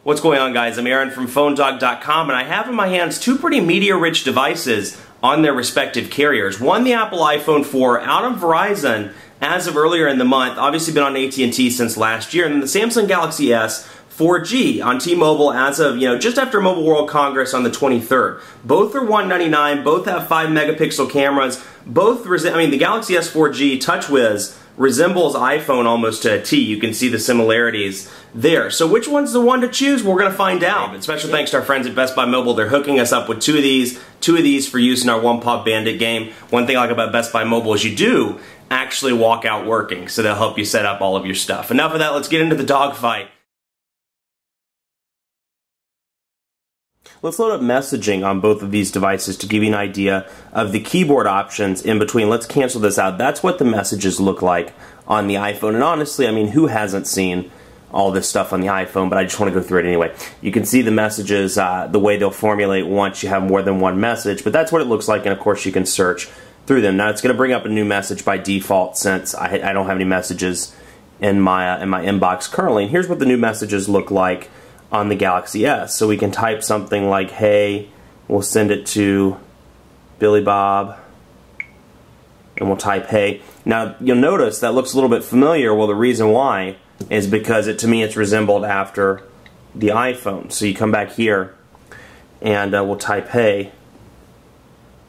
What's going on, guys? I'm Aaron from PhoneDog.com, and I have in my hands two pretty media-rich devices on their respective carriers. One, the Apple iPhone 4 out of Verizon as of earlier in the month, obviously been on AT&T since last year, and then the Samsung Galaxy S 4G on T-Mobile as of, just after Mobile World Congress on the 23rd. Both are $199, both have 5-megapixel cameras, the Galaxy S 4G TouchWiz resembles iPhone almost to a T. You can see the similarities there. So which one's the one to choose? We're going to find out. But special thanks to our friends at Best Buy Mobile. They're hooking us up with two of these for use in our One Paw Bandit game. One thing I like about Best Buy Mobile is you do actually walk out working, so they'll help you set up all of your stuff. Enough of that, let's get into the dogfight. Let's load up messaging on both of these devices to give you an idea of the keyboard options in between. Let's cancel this out. That's what the messages look like on the iPhone. And honestly, I mean, who hasn't seen all this stuff on the iPhone? But I just want to go through it anyway. You can see the messages, the way they'll formulate once you have more than one message. But that's what it looks like, and of course you can search through them. Now it's going to bring up a new message by default since I don't have any messages in my inbox currently. And here's what the new messages look like on the Galaxy S. So we can type something like, hey, we'll send it to Billy Bob, and we'll type hey. Now you'll notice that looks a little bit familiar. Well, the reason why is because to me it's resembled after the iPhone. So you come back here and we'll type hey.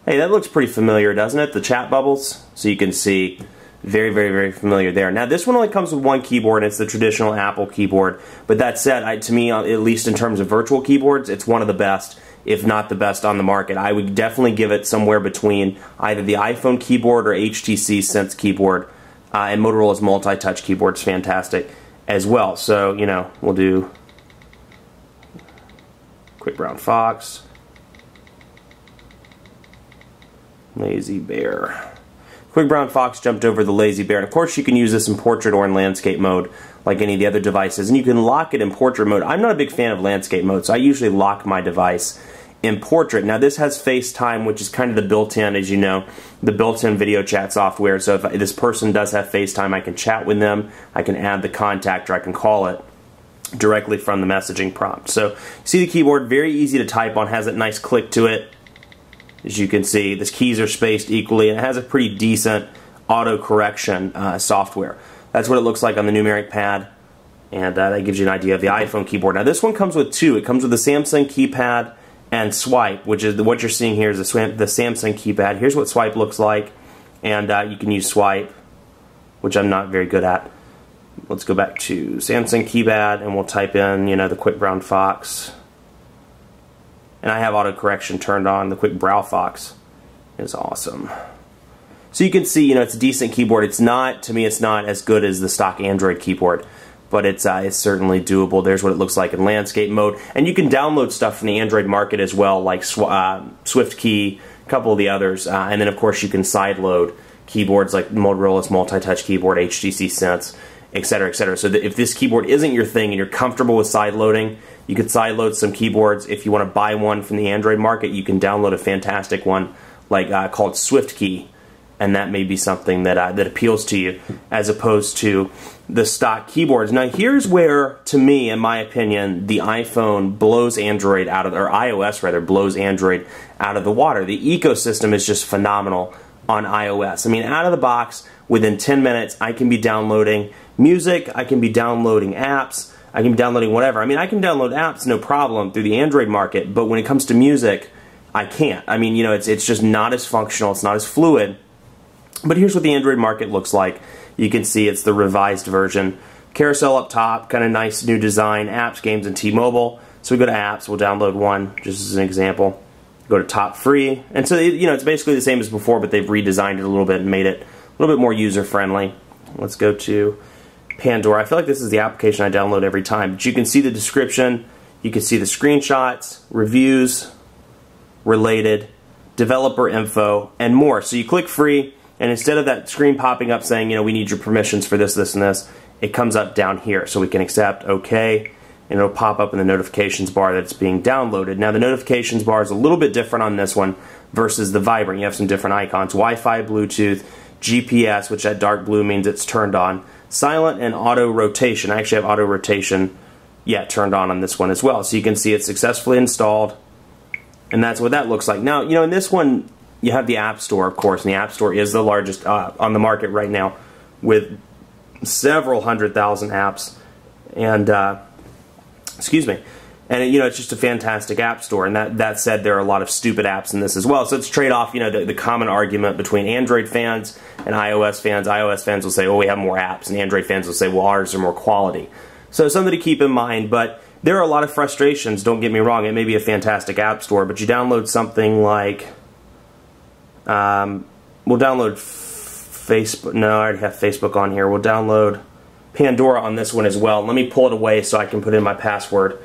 Hey, that looks pretty familiar, doesn't it? The chat bubbles. So you can see very, very, very familiar there. Now, this one only comes with one keyboard, and it's the traditional Apple keyboard. But that said, to me, at least in terms of virtual keyboards, it's one of the best, if not the best on the market. I would definitely give it somewhere between either the iPhone keyboard or HTC Sense keyboard. And Motorola's multi-touch keyboard's fantastic as well. So, we'll do Quick Brown Fox, Lazy Bear. Quick Brown Fox jumped over the Lazy Bear. And of course you can use this in portrait or in landscape mode like any of the other devices. And you can lock it in portrait mode. I'm not a big fan of landscape mode, so I usually lock my device in portrait. Now this has FaceTime, which is kind of the built-in, as you know, the built-in video chat software. So if this person does have FaceTime, I can chat with them, I can add the contact, or I can call it directly from the messaging prompt. So you see the keyboard, very easy to type on, has that nice click to it. As you can see, the keys are spaced equally, and it has a pretty decent auto-correction software. That's what it looks like on the numeric pad, and that gives you an idea of the iPhone keyboard. Now this one comes with two. It comes with the Samsung keypad and Swype, which is what you're seeing here is the Samsung keypad. Here's what Swype looks like, and you can use Swype, which I'm not very good at. Let's go back to Samsung keypad, and we'll type in, the Quick Brown Fox. And I have auto-correction turned on. The Quick Brow Fox is awesome. So you can see, it's a decent keyboard. It's not, to me, it's not as good as the stock Android keyboard, but it's certainly doable. There's what it looks like in landscape mode. And you can download stuff from the Android market as well, like SwiftKey, a couple of the others. And then, of course, you can sideload keyboards like Motorola's multi-touch keyboard, HTC Sense, etc., etc. So if this keyboard isn't your thing and you're comfortable with sideloading, you could sideload some keyboards. If you want to buy one from the Android market, you can download a fantastic one like called SwiftKey, and that may be something that appeals to you as opposed to the stock keyboards. Now here's where, to me, in my opinion, the iPhone blows Android out of, or iOS rather, blows Android out of the water. The ecosystem is just phenomenal on iOS. I mean, out of the box, within 10 minutes, I can be downloading music, I can be downloading apps, I can be downloading whatever. I mean, I can download apps, no problem, through the Android market, but when it comes to music, I can't. I mean, it's just not as functional, it's not as fluid. But here's what the Android market looks like. You can see it's the revised version. Carousel up top, kind of nice new design, apps, games, and T-Mobile. So we go to apps, we'll download one, just as an example. Go to top free, and so it's basically the same as before, but they've redesigned it a little bit and made it a little bit more user-friendly. Let's go to Pandora. I feel like this is the application I download every time, but you can see the description, you can see the screenshots, reviews, related, developer info, and more. So you click free, and instead of that screen popping up saying, we need your permissions for this, this, and this, it comes up down here. So we can accept, okay, and it'll pop up in the notifications bar that it's being downloaded. Now the notifications bar is a little bit different on this one versus the Vibrant. You have some different icons, Wi-Fi, Bluetooth, GPS, which that dark blue means it's turned on, silent, and auto rotation. I actually have auto rotation yeah, turned on this one as well. So you can see it's successfully installed, and that's what that looks like. Now, you know, in this one, you have the App Store, of course, and the App Store is the largest on the market right now, with several 100,000 apps, and excuse me, and you know, it's just a fantastic app store. And that said, there are a lot of stupid apps in this as well. So it's trade off, you know, the common argument between Android fans and iOS fans. iOS fans will say, "Oh, we have more apps," and Android fans will say, "Well, ours are more quality." So something to keep in mind. But there are a lot of frustrations. Don't get me wrong; it may be a fantastic app store, but you download something like, we'll download Facebook. No, I already have Facebook on here. We'll download Pandora on this one as well. Let me pull it away so I can put in my password,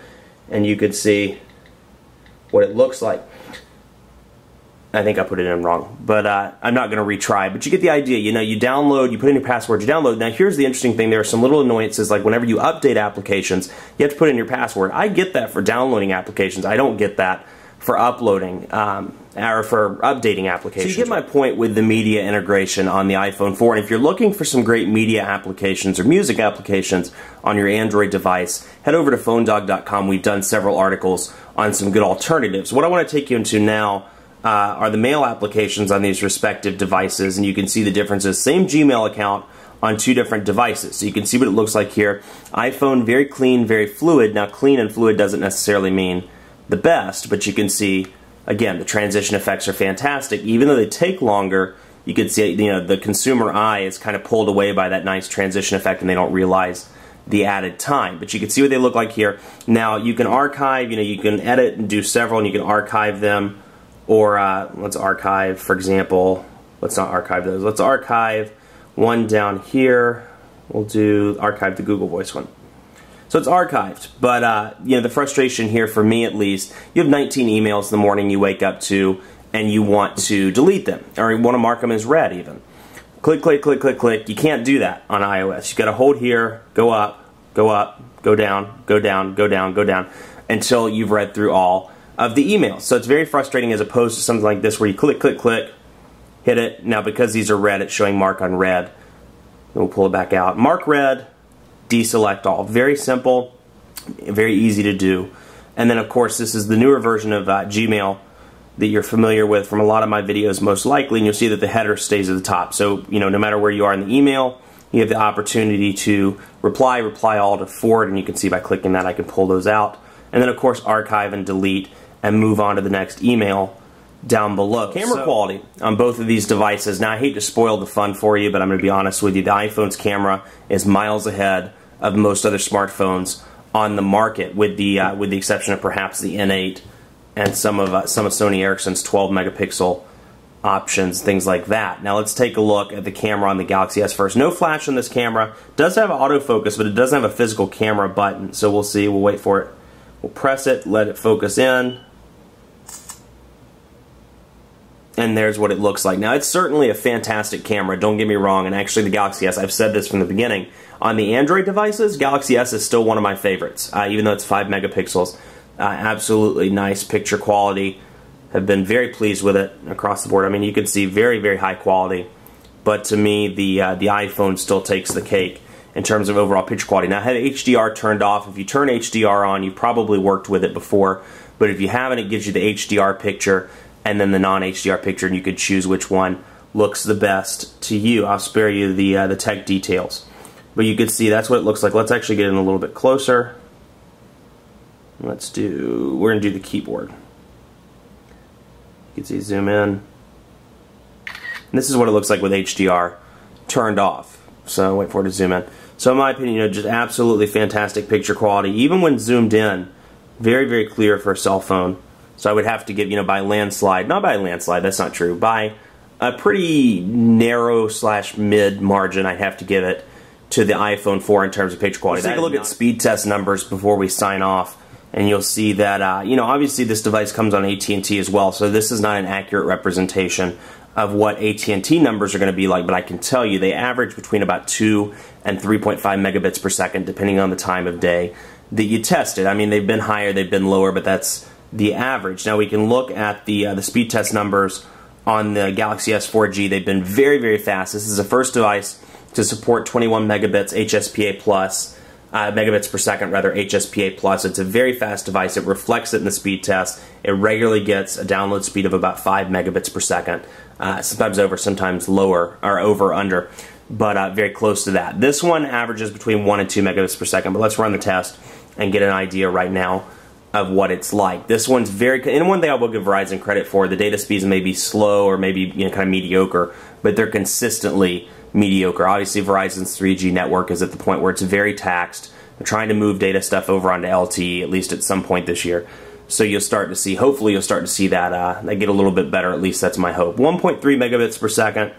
and you could see what it looks like. I think I put it in wrong, but I'm not going to retry. But you get the idea. You know, you download, you put in your password, you download. Now, here's the interesting thing. There are some little annoyances, like whenever you update applications, you have to put in your password. I get that for downloading applications. I don't get that for uploading or for updating applications. So you get my point with the media integration on the iPhone 4. And if you're looking for some great media applications or music applications on your Android device, head over to PhoneDog.com. We've done several articles on some good alternatives. What I want to take you into now are the mail applications on these respective devices, and you can see the differences. Same Gmail account on two different devices. So you can see what it looks like here. iPhone, very clean, very fluid. Now, clean and fluid doesn't necessarily mean the best, but you can see, again, the transition effects are fantastic. Even though they take longer, you can see, you know, the consumer eye is kind of pulled away by that nice transition effect, and they don't realize the added time. But you can see what they look like here. Now, you can archive, you know, you can edit and do several, and you can archive them. Or let's archive, for example, let's not archive those. Let's archive one down here. We'll do archive the Google Voice one. So it's archived, but you know, the frustration here, for me at least, you have 19 emails in the morning you wake up to, and you want to delete them, or you want to mark them as read even. Click, click, click, click, click. You can't do that on iOS. You've got to hold here, go up, go up, go down, go down, go down, go down, until you've read through all of the emails. So it's very frustrating as opposed to something like this where you click, click, click, hit it. Now, because these are red, it's showing mark on red. We'll pull it back out. Mark red, deselect all. Very simple, very easy to do. And then, of course, this is the newer version of Gmail that you're familiar with from a lot of my videos, most likely, and you'll see that the header stays at the top. So, you know, no matter where you are in the email, you have the opportunity to reply all to forward, and you can see by clicking that I can pull those out. And then, of course, archive and delete and move on to the next email down below. Camera quality on both of these devices. Now, I hate to spoil the fun for you, but I'm going to be honest with you. The iPhone's camera is miles ahead of most other smartphones on the market, with the exception of perhaps the N8 and some of Sony Ericsson's 12 megapixel options, things like that. Now let's take a look at the camera on the Galaxy S first. No flash on this camera. Does have autofocus, but it doesn't have a physical camera button. So we'll see. We'll wait for it. We'll press it, let it focus in. And there's what it looks like. Now, it's certainly a fantastic camera, don't get me wrong, and actually the Galaxy S, I've said this from the beginning, on the Android devices, Galaxy S is still one of my favorites, even though it's 5 megapixels. Absolutely nice picture quality. Have been very pleased with it across the board. I mean, you can see very, very high quality, but to me, the iPhone still takes the cake in terms of overall picture quality. Now, I have HDR turned off. If you turn HDR on, you've probably worked with it before, but if you haven't, it gives you the HDR picture and then the non-HDR picture, and you could choose which one looks the best to you. I'll spare you the tech details. But you can see that's what it looks like. Let's actually get in a little bit closer. We're going to do the keyboard. You can see zoom in. And this is what it looks like with HDR turned off. So wait for it to zoom in. So in my opinion, you know, just absolutely fantastic picture quality. Even when zoomed in, very, very clear for a cell phone. So I would have to give, you know, by landslide, not by a landslide, that's not true, by a pretty narrow / mid margin, I'd have to give it to the iPhone 4 in terms of picture quality. Let's take a look at speed test numbers before we sign off, and you'll see that, you know, obviously this device comes on AT&T as well, so this is not an accurate representation of what AT&T numbers are going to be like, but I can tell you they average between about 2 and 3.5 megabits per second, depending on the time of day that you test it. I mean, they've been higher, they've been lower, but that's the average. Now we can look at the speed test numbers on the Galaxy S 4G. They've been very, very fast. This is the first device to support 21 megabits HSPA+. megabits per second, rather, HSPA plus. It's a very fast device. It reflects it in the speed test. It regularly gets a download speed of about 5 megabits per second. Sometimes over, sometimes lower, or over, under, but very close to that. This one averages between 1 and 2 megabits per second, but let's run the test and get an idea right now of what it's like. This one's very, and one thing I will give Verizon credit for, the data speeds may be slow or maybe kind of mediocre, but they're consistently mediocre. Obviously, Verizon's 3G network is at the point where it's very taxed. They're trying to move data stuff over onto LTE, at least at some point this year. So you'll start to see, hopefully you'll start to see that they get a little bit better, at least that's my hope. 1.3 megabits per second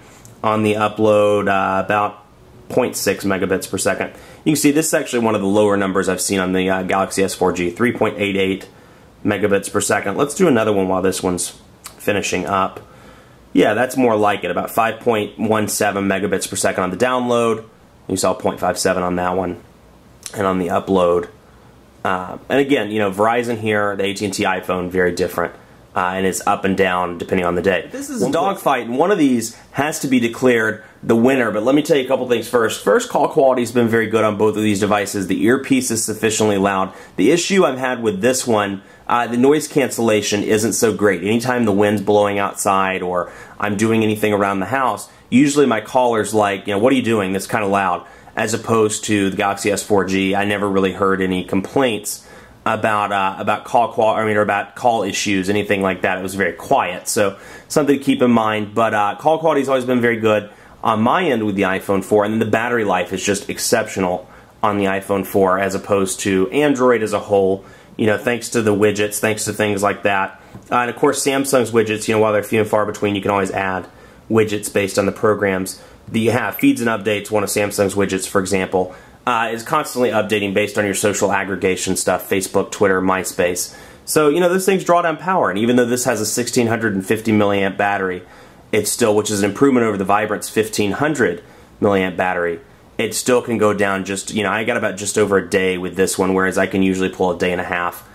on the upload, about 0.6 megabits per second. You can see this is actually one of the lower numbers I've seen on the Galaxy S4G, 3.88 megabits per second. Let's do another one while this one's finishing up. Yeah, that's more like it, about 5.17 megabits per second on the download. You saw 0.57 on that one. And on the upload. And again, you know, Verizon here, the AT&T iPhone, very different. And it's up and down depending on the day. This is a Dogfight, and one of these has to be declared the winner. But let me tell you a couple things first. First, call quality has been very good on both of these devices. The earpiece is sufficiently loud. The issue I've had with this one, the noise cancellation isn't so great. Anytime the wind's blowing outside or I'm doing anything around the house, usually my caller's like, you know, what are you doing? That's kind of loud. As opposed to the Galaxy S4G, I never really heard any complaints about call issues, anything like that. It was very quiet, so something to keep in mind. But call quality has always been very good on my end with the iPhone 4, and then the battery life is just exceptional on the iPhone 4 as opposed to Android as a whole. You know, thanks to the widgets, thanks to things like that, and of course Samsung's widgets. You know, while they're few and far between, you can always add widgets based on the programs that you have. Feeds and updates, one of Samsung's widgets, for example, is constantly updating based on your social aggregation stuff, Facebook, Twitter, MySpace. So, you know, those things draw down power, and even though this has a 1650 milliamp battery, it's still, which is an improvement over the Vibrant's 1500 milliamp battery, it still can go down just, you know, I got about just over a day with this one, whereas I can usually pull a day and a half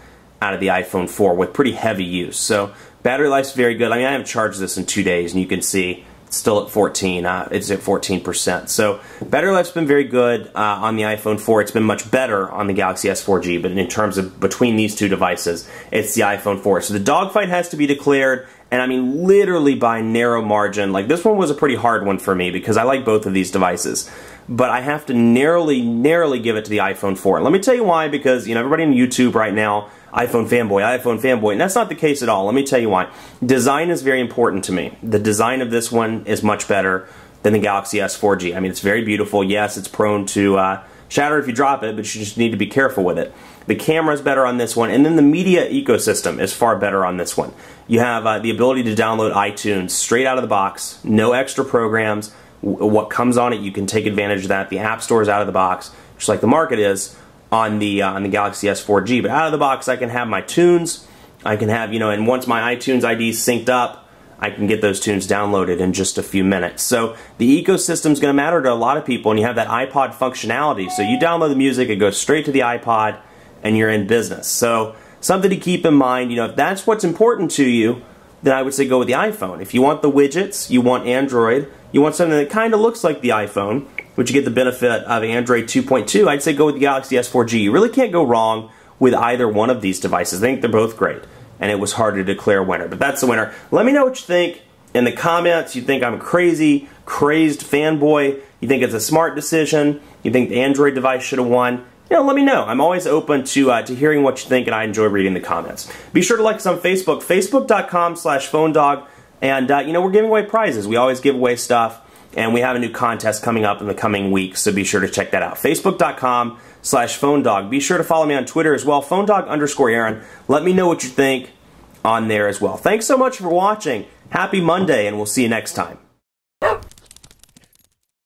out of the iPhone 4 with pretty heavy use. So, battery life's very good. I mean, I haven't charged this in 2 days, and you can see it's still at 14. It's at 14%. So battery life's been very good on the iPhone 4. It's been much better on the Galaxy S4G, but in terms of between these two devices, it's the iPhone 4. So the Dogfight has to be declared, and I mean literally by narrow margin. Like, this one was a pretty hard one for me because I like both of these devices, but I have to narrowly give it to the iPhone 4. And let me tell you why, because, you know, everybody on YouTube right now, iPhone fanboy, and that's not the case at all. Let me tell you why. Design is very important to me. The design of this one is much better than the Galaxy S4G. I mean, it's very beautiful. Yes, it's prone to shatter if you drop it, but you just need to be careful with it. The camera's better on this one, and then the media ecosystem is far better on this one. You have the ability to download iTunes straight out of the box, no extra programs. What comes on it, you can take advantage of that. The App Store is out of the box, just like the market is on the Galaxy S4G. But out of the box, I can have my tunes. I can have, you know, and once my iTunes ID is synced up, I can get those tunes downloaded in just a few minutes. So the ecosystem is going to matter to a lot of people, and you have that iPod functionality. So you download the music, it goes straight to the iPod, and you're in business. So something to keep in mind, you know, if that's what's important to you, then I would say go with the iPhone. If you want the widgets, you want Android, you want something that kind of looks like the iPhone, which you get the benefit of Android 2.2, I'd say go with the Galaxy S4G. You really can't go wrong with either one of these devices. I think they're both great, and it was hard to declare a winner, but that's the winner. Let me know what you think in the comments. You think I'm a crazy, crazed fanboy? You think it's a smart decision? You think the Android device should have won? You know, let me know. I'm always open to hearing what you think, and I enjoy reading the comments. Be sure to like us on Facebook, facebook.com/PhoneDog, and you know, we're giving away prizes. We always give away stuff, and we have a new contest coming up in the coming weeks, so be sure to check that out. Facebook.com/PhoneDog. Be sure to follow me on Twitter as well, PhoneDog_Aaron. Let me know what you think on there as well. Thanks so much for watching. Happy Monday, and we'll see you next time.